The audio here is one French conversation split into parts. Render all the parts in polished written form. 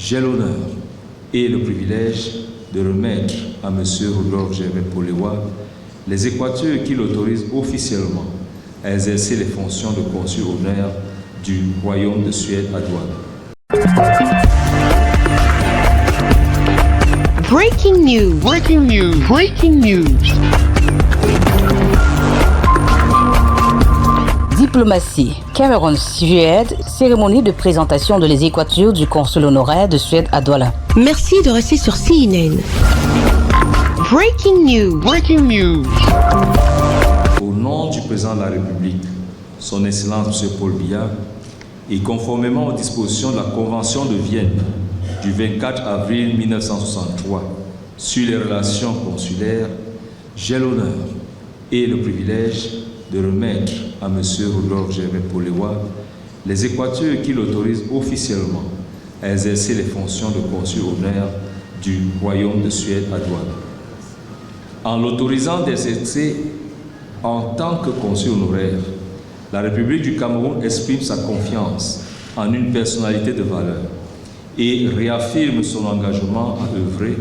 J'ai l'honneur et le privilège de remettre à M. Rodolphe Gervais Polewa les équateurs qui l'autorisent officiellement à exercer les fonctions de consul honoraire du Royaume de Suède à Douala. Breaking news. Breaking news. Breaking news. Diplomatie. Cameroun-Suède, cérémonie de présentation de les équateurs du consul honoraire de Suède à Douala. Merci de rester sur CNN. Breaking news. Breaking news. Au nom du président de la République, son Excellence M. Paul Biya, et conformément aux dispositions de la Convention de Vienne du 24 avril 1963 sur les relations consulaires, j'ai l'honneur et le privilège de remettre à M. Rodolphe Gervais Polewa les équateurs qui l'autorisent officiellement à exercer les fonctions de consul honoraire du Royaume de Suède à Douala. En l'autorisant d'exercer en tant que consul honoraire, la République du Cameroun exprime sa confiance en une personnalité de valeur et réaffirme son engagement à œuvrer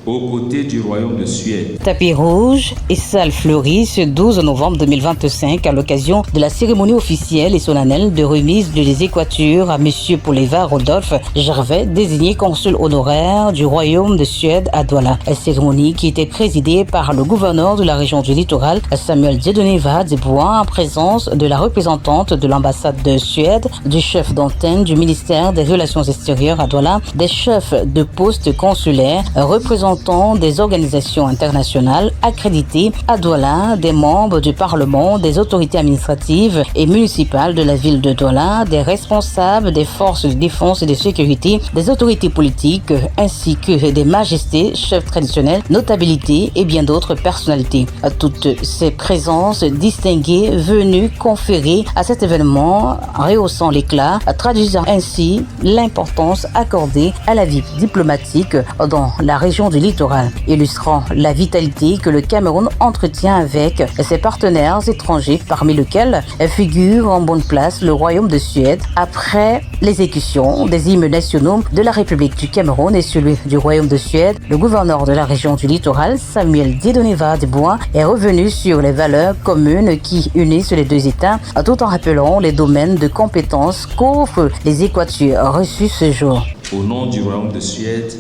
aux côtés du Royaume de Suède. Tapis rouge et salle fleurie ce 12 novembre 2025 à l'occasion de la cérémonie officielle et solennelle de remise des équateurs à M. Polewa Rodolphe Gervais, désigné consul honoraire du Royaume de Suède à Douala. La cérémonie qui était présidée par le gouverneur de la région du littoral, Samuel Dieudonné Desbois, en présence de la représentante de l'ambassade de Suède, du chef d'antenne du ministère des Relations extérieures à Douala, des chefs de poste consulaires, représentants des organisations internationales accréditées à Douala, des membres du Parlement, des autorités administratives et municipales de la ville de Douala, des responsables des forces de défense et de sécurité, des autorités politiques, ainsi que des majestés, chefs traditionnels, notabilités et bien d'autres personnalités. Toutes ces présences distinguées venues conférer à cet événement, rehaussant l'éclat, traduisant ainsi l'importance accordée à la vie diplomatique dans la région du littoral, illustrant la vitalité que le Cameroun entretient avec ses partenaires étrangers, parmi lesquels figure en bonne place le Royaume de Suède, après l'exécution des hymnes nationaux de la République du Cameroun et celui du Royaume de Suède. Le gouverneur de la région du littoral, Samuel Dieudonné Desbois, est revenu sur les valeurs communes qui unissent les deux États, tout en rappelant les domaines de compétences qu'offrent les équateurs reçus ce jour. Au nom du Royaume de Suède,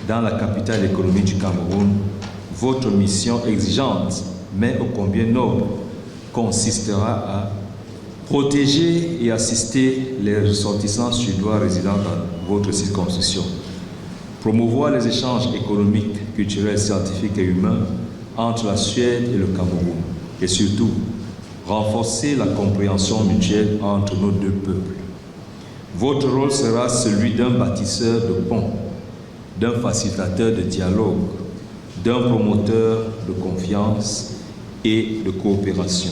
dans la capitale économique du Cameroun, votre mission exigeante, mais ô combien noble, consistera à protéger et assister les ressortissants suédois résidant dans votre circonscription, promouvoir les échanges économiques, culturels, scientifiques et humains entre la Suède et le Cameroun, et surtout renforcer la compréhension mutuelle entre nos deux peuples. Votre rôle sera celui d'un bâtisseur de ponts, d'un facilitateur de dialogue, d'un promoteur de confiance et de coopération.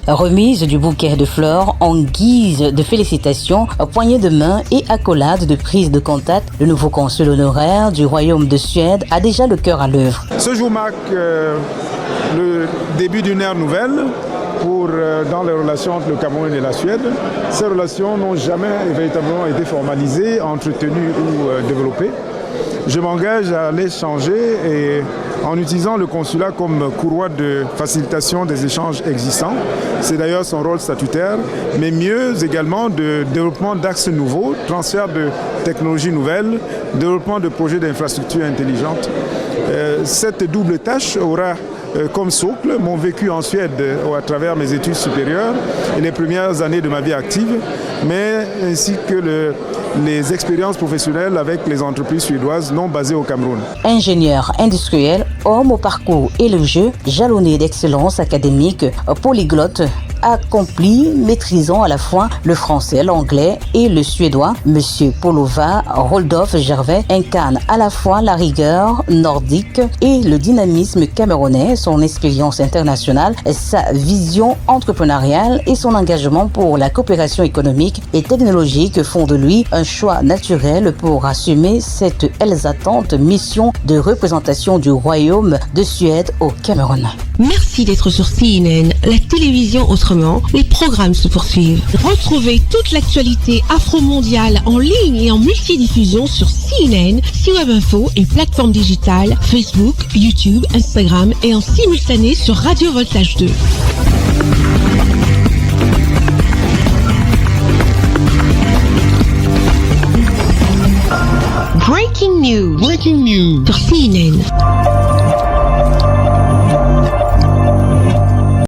Remise du bouquet de fleurs en guise de félicitations, poignées de main et accolades de prise de contact, le nouveau consul honoraire du Royaume de Suède a déjà le cœur à l'œuvre. Ce jour marque le début d'une ère nouvelle dans les relations entre le Cameroun et la Suède. Ces relations n'ont jamais véritablement été formalisées, entretenues ou développées. Je m'engage à les changer et en utilisant le consulat comme courroie de facilitation des échanges existants. C'est d'ailleurs son rôle statutaire, mais mieux également de développement d'axes nouveaux, transfert de technologies nouvelles, développement de projets d'infrastructures intelligentes. Cette double tâche aura comme socle mon vécu en Suède à travers mes études supérieures et les premières années de ma vie active, mais ainsi que les expériences professionnelles avec les entreprises suédoises non basées au Cameroun. Ingénieur industriel, homme au parcours élogieux, jalonné d'excellence académique, polyglotte, accompli, maîtrisant à la fois le français, l'anglais et le suédois, Monsieur Polewa Rodolphe Gervais incarne à la fois la rigueur nordique et le dynamisme camerounais, son expérience internationale, sa vision entrepreneuriale et son engagement pour la coopération économique et technologique font de lui un choix naturel pour assumer cette exaltante mission de représentation du Royaume de Suède au Cameroun. Merci d'être sur CNN, la télévision autrement enregistrements, les programmes se poursuivent. Retrouvez toute l'actualité afro-mondiale en ligne et en multidiffusion sur CNN, C-Web Info et plateformes digitales, Facebook, YouTube, Instagram et en simultané sur Radio Voltage 2. Breaking news sur CNN.